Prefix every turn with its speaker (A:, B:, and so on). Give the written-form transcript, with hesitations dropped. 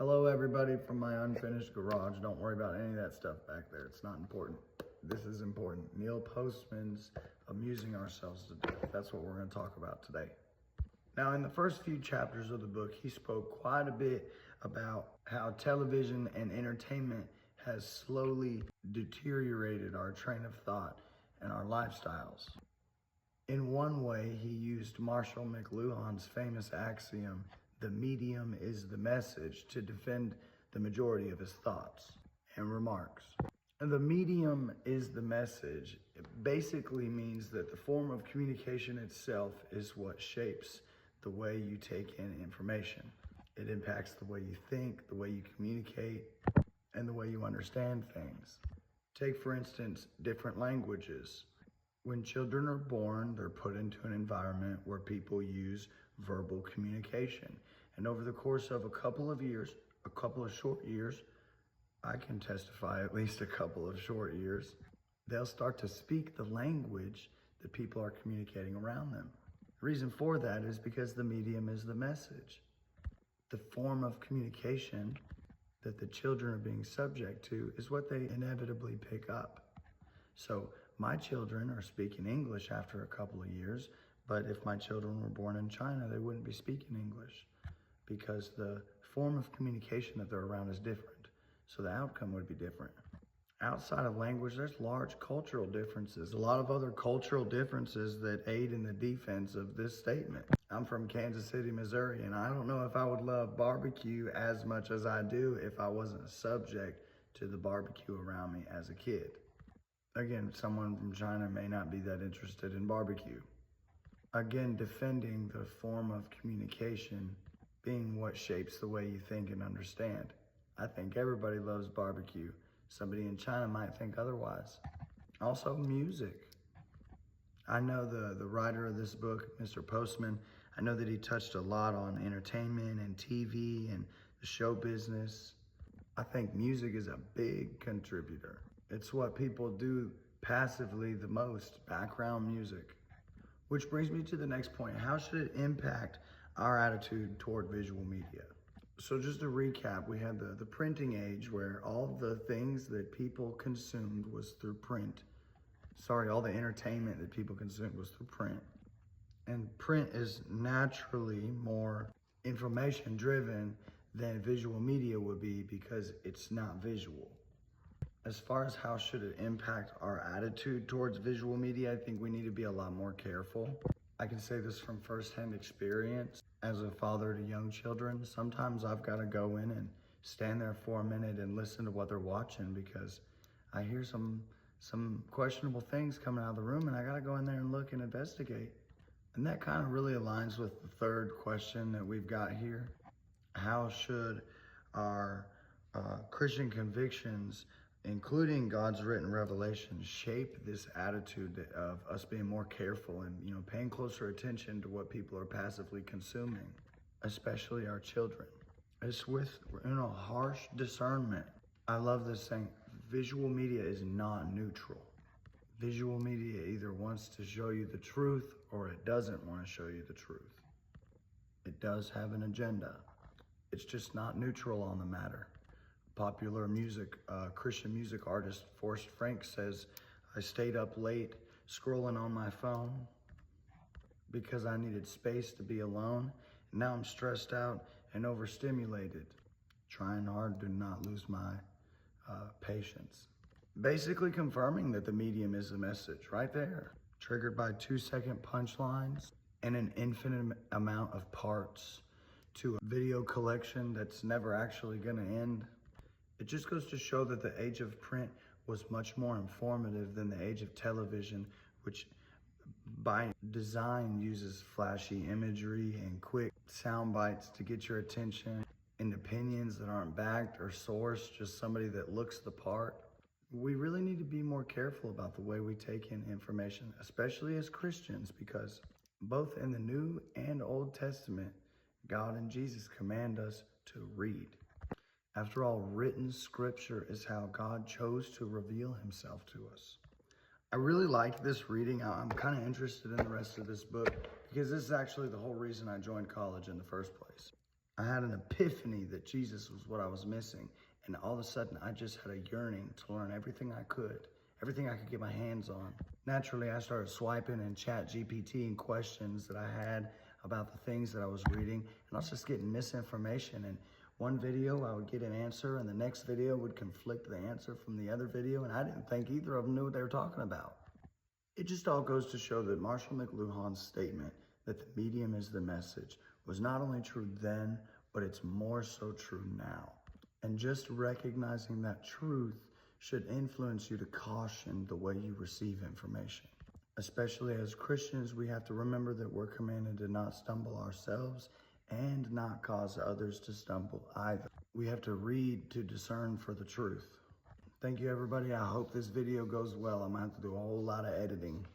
A: Hello everybody from my unfinished garage. Don't worry about any of that stuff back there. It's not important. This is important. Neil Postman's Amusing Ourselves to Death. That's what we're going to talk about today. Now, in the first few chapters of the book, he spoke quite a bit about how television and entertainment has slowly deteriorated our train of thought and our lifestyles. In one way, he used Marshall McLuhan's famous axiom, "The medium is the message," to defend the majority of his thoughts and remarks. And the medium is the message. It basically means that the form of communication itself is what shapes the way you take in information. It impacts the way you think, the way you communicate, and the way you understand things. Take, for instance, different languages. When children are born, they're put into an environment where people use verbal communication. And over the course of a couple of short years, I can testify at least a couple of short years, they'll start to speak the language that people are communicating around them. The reason for that is because the medium is the message. The form of communication that the children are being subject to is what they inevitably pick up. So my children are speaking English after a couple of years, but if my children were born in China, they wouldn't be speaking English because the form of communication that they're around is different. So the outcome would be different. Outside of language, there's large cultural differences, a lot of other cultural differences that aid in the defense of this statement. I'm from Kansas City, Missouri, and I don't know if I would love barbecue as much as I do if I wasn't subject to the barbecue around me as a kid. Again, someone from China may not be that interested in barbecue. Again, defending the form of communication being what shapes the way you think and understand. I think everybody loves barbecue. Somebody in China might think otherwise. Also, music. I know the writer of this book, Mr. Postman, I know that he touched a lot on entertainment and TV and the show business. I think music is a big contributor. It's what people do passively the most, background music. Which brings me to the next point. How should it impact our attitude toward visual media? So just to recap, we had the printing age where all the things that people consumed was through print. All the entertainment that people consumed was through print. And print is naturally more information driven than visual media would be because it's not visual. As far as how should it impact our attitude towards visual media, I think we need to be a lot more careful. I can say this from firsthand experience. As a father to young children, sometimes I've got to go in and stand there for a minute and listen to what they're watching because I hear some questionable things coming out of the room and I got to go in there and look and investigate. And that kind of really aligns with the third question that we've got here. How should our Christian convictions, including God's written revelation, shape this attitude of us being more careful and paying closer attention to what people are passively consuming, especially our children? It's with harsh discernment. I love this saying, visual media is not neutral. Visual media either wants to show you the truth or it doesn't want to show you the truth. It does have an agenda. It's just not neutral on the matter. Popular music, Christian music artist Forrest Frank says, "I stayed up late scrolling on my phone because I needed space to be alone. Now I'm stressed out and overstimulated, trying hard to not lose my patience." Basically confirming that the medium is the message right there. Triggered by 2-second punchlines and an infinite amount of parts to a video collection that's never actually going to end. It just goes to show that the age of print was much more informative than the age of television, which by design uses flashy imagery and quick sound bites to get your attention and opinions that aren't backed or sourced, just somebody that looks the part. We really need to be more careful about the way we take in information, especially as Christians, because both in the New and Old Testament, God and Jesus command us to read. After all, written scripture is how God chose to reveal himself to us. I really like this reading. I'm kind of interested in the rest of this book because this is actually the whole reason I joined college in the first place. I had an epiphany that Jesus was what I was missing. And all of a sudden, I just had a yearning to learn everything I could get my hands on. Naturally, I started swiping in ChatGPT and questions that I had about the things that I was reading. And I was just getting misinformation. And one video, I would get an answer, and the next video would conflict the answer from the other video. And I didn't think either of them knew what they were talking about. It just all goes to show that Marshall McLuhan's statement that the medium is the message was not only true then, but it's more so true now. And just recognizing that truth should influence you to caution the way you receive information. Especially as Christians, we have to remember that we're commanded to not stumble ourselves and not cause others to stumble either. We have to read to discern for the truth. Thank you, everybody. I hope this video goes well. I'm going to have to do a whole lot of editing.